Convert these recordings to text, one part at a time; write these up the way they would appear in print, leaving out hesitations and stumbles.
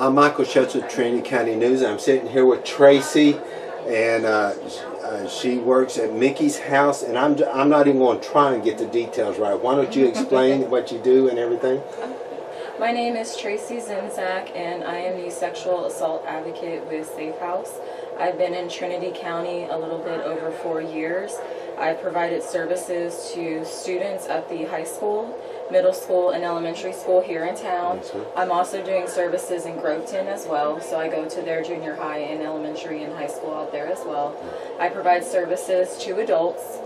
I'm Michael Schutz with Trinity County News. I'm sitting here with Tracy, and she works at Mickey's house. And I'm not even going to try and get the details right. Why don't you explain what you do and everything? My name is Tracy Zimzak, and I am the sexual assault advocate with S.A.A.F.E. I've been in Trinity County a little bit over 4 years. I've provided services to students at the high school, middle school, and elementary school here in town. I'm also doing services in Groveton as well, so I go to their junior high and elementary and high school out there as well. I provide services to adults,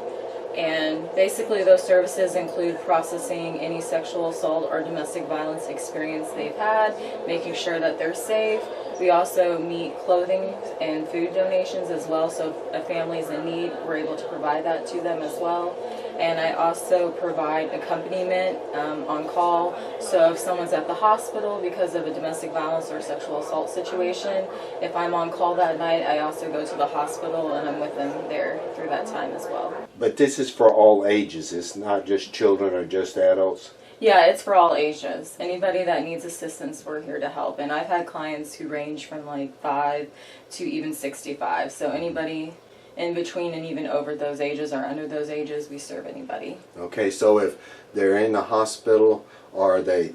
and basically those services include processing any sexual assault or domestic violence experience they've had, making sure that they're safe. We also meet clothing and food donations as well, so if a family's in need, we're able to provide that to them as well. And I also provide accompaniment on call, so if someone's at the hospital because of a domestic violence or sexual assault situation, if I'm on call that night, I also go to the hospital and I'm with them there through that time as well. But this is for all ages. It's not just children or just adults? Yeah, it's for all ages. Anybody that needs assistance, we're here to help. And I've had clients who range from like 5 to even 65. So anybody in between and even over those ages or under those ages, we serve anybody. Okay, so if they're in the hospital or they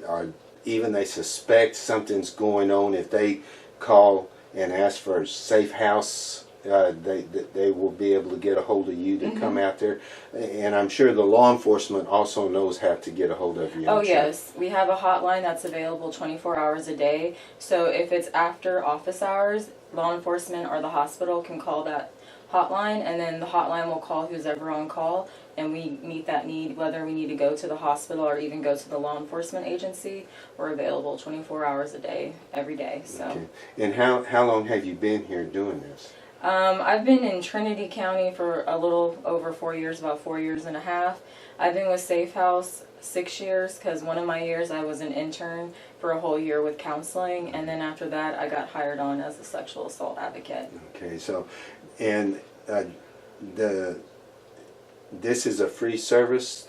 suspect something's going on, if they call and ask for a safe house, they will be able to get a hold of you to come out there. And I'm sure the law enforcement also knows how to get a hold of you. Oh yes, we have a hotline that's available 24 hours a day. So if it's after office hours, law enforcement or the hospital can call that hotline, and then the hotline will call who's ever on call, and we meet that need, whether we need to go to the hospital or even go to the law enforcement agency. We're available 24 hours a day, every day. So. Okay. And how long have you been here doing this? I've been in Trinity County for a little over 4 years, about 4 years and a half. I've been with S.A.A.F.E 6 years, because one of my years I was an intern for a whole year with counseling, and then after that I got hired on as a sexual assault advocate. Okay, so, and this is a free service.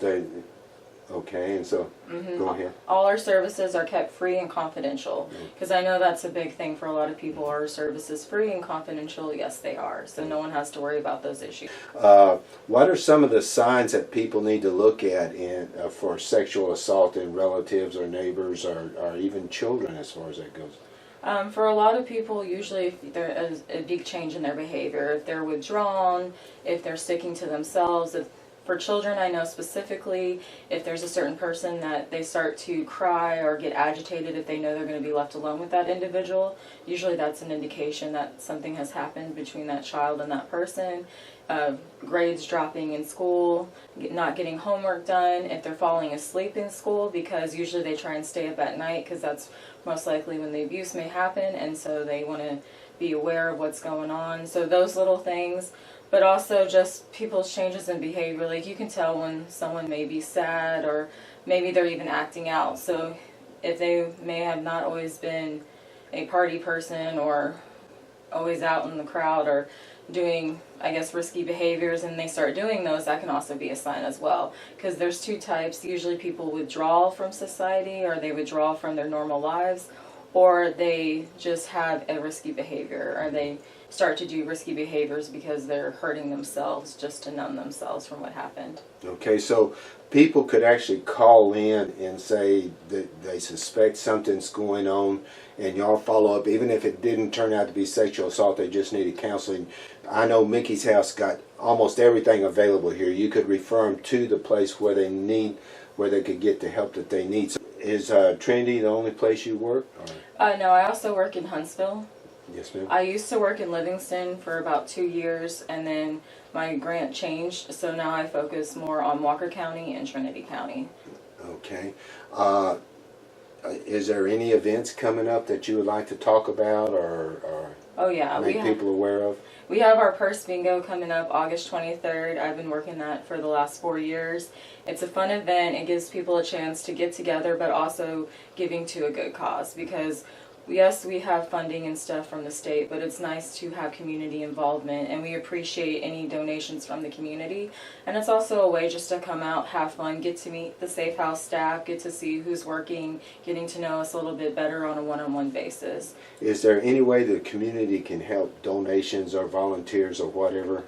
Okay, and so go ahead. All our services are kept free and confidential, because I know that's a big thing for a lot of people. Are services free and confidential? Yes, they are. So no one has to worry about those issues. What are some of the signs that people need to look at for sexual assault in relatives or neighbors or even children, as far as that goes? For a lot of people, usually if there is a big change in their behavior, if they're withdrawn, if they're sticking to themselves. For children, I know specifically if there's a certain person that they start to cry or get agitated if they know they're going to be left alone with that individual. Usually that's an indication that something has happened between that child and that person. Grades dropping in school, not getting homework done, if they're falling asleep in school, because usually they try and stay up at night because that's most likely when the abuse may happen, and so they want to be aware of what's going on. So those little things. But also just people's changes in behavior. Like you can tell when someone may be sad, or maybe they're even acting out. So if they may have not always been a party person or always out in the crowd or doing, I guess, risky behaviors, and they start doing those, that can also be a sign as well. Because there's two types. Usually people withdraw from society, or they withdraw from their normal lives, or they just have a risky behavior, or they start to do risky behaviors because they're hurting themselves just to numb themselves from what happened. Okay, so people could actually call in and say that they suspect something's going on, and y'all follow up, even if it didn't turn out to be sexual assault, they just needed counseling. I know Mickey's house got almost everything available here. You could refer them to the place where they could get the help that they need. So is Trinity the only place you work? No, I also work in Huntsville. Yes, ma'am. I used to work in Livingston for about 2 years, and then my grant changed, so now I focus more on Walker County and Trinity County. Okay. Is there any events coming up that you would like to talk about or oh, yeah, make people aware of? We have our Purse Bingo coming up August 23rd. I've been working that for the last 4 years. It's a fun event. It gives people a chance to get together, but also giving to a good cause, because yes, we have funding and stuff from the state, but it's nice to have community involvement, and we appreciate any donations from the community. And it's also a way just to come out, have fun, get to meet the Safe House staff, get to see who's working, getting to know us a little bit better on a one-on-one basis. Is there any way the community can help, donations or volunteers or whatever?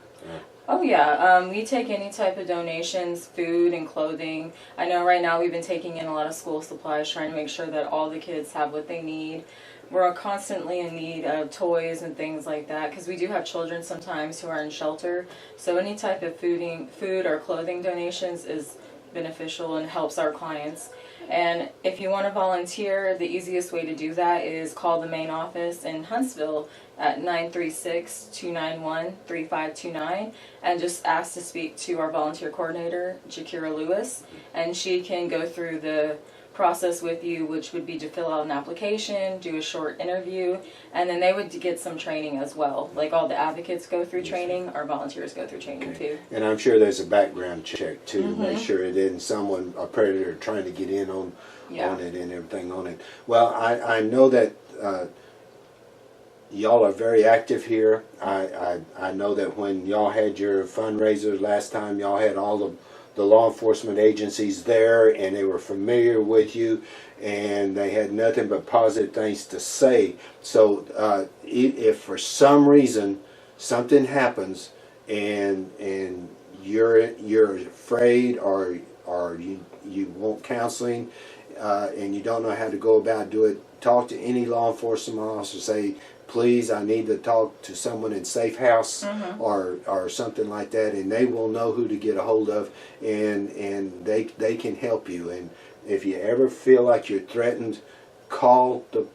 Oh yeah, we take any type of donations, food and clothing. I know right now we've been taking in a lot of school supplies, trying to make sure that all the kids have what they need. We're constantly in need of toys and things like that, because we do have children sometimes who are in shelter. So any type of food or clothing donations is beneficial and helps our clients. And if you want to volunteer, the easiest way to do that is call the main office in Huntsville at 936-291-3529 and just ask to speak to our volunteer coordinator, Jakira Lewis, and she can go through the process with you, which would be to fill out an application, do a short interview, and then they would get some training as well. Like all the advocates go through training, our volunteers go through training too. And I'm sure there's a background check too, to make sure it isn't someone, a predator, trying to get in on it and everything on it. Well, I know that y'all are very active here. I know that when y'all had your fundraisers last time, y'all had all of the law enforcement agencies there, and they were familiar with you, and they had nothing but positive things to say. So if for some reason something happens and you're afraid or you want counseling and you don't know how to go about do it, talk to any law enforcement officer. Say, please, I need to talk to someone in S.A.A.F.E House or something like that, and they will know who to get a hold of, and they can help you. And if you ever feel like you're threatened, call the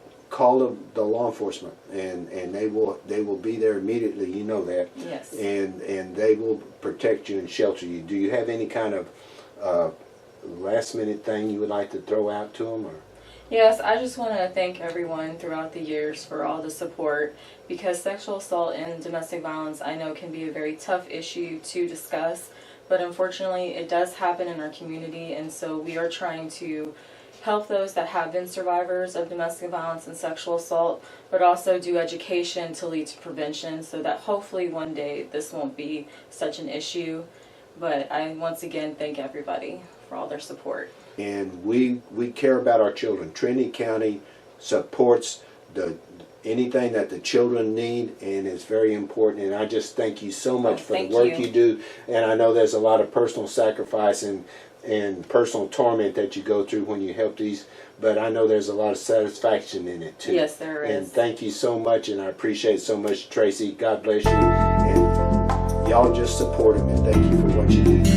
law enforcement, and they will be there immediately. You know that. Yes. And they will protect you and shelter you. Do you have any kind of last minute thing you would like to throw out to them, or? Yes, I just want to thank everyone throughout the years for all the support, because sexual assault and domestic violence I know can be a very tough issue to discuss, but unfortunately it does happen in our community, and so we are trying to help those that have been survivors of domestic violence and sexual assault, but also do education to lead to prevention so that hopefully one day this won't be such an issue. But I once again thank everybody for all their support. And we care about our children. Trinity County supports anything that the children need, and it's very important. And I just thank you so much for the work you do. And I know there's a lot of personal sacrifice and personal torment that you go through when you help these, but I know there's a lot of satisfaction in it too. Yes, there is. And thank you so much, and I appreciate it so much, Tracy. God bless you. And y'all just support him, and thank you for what you do.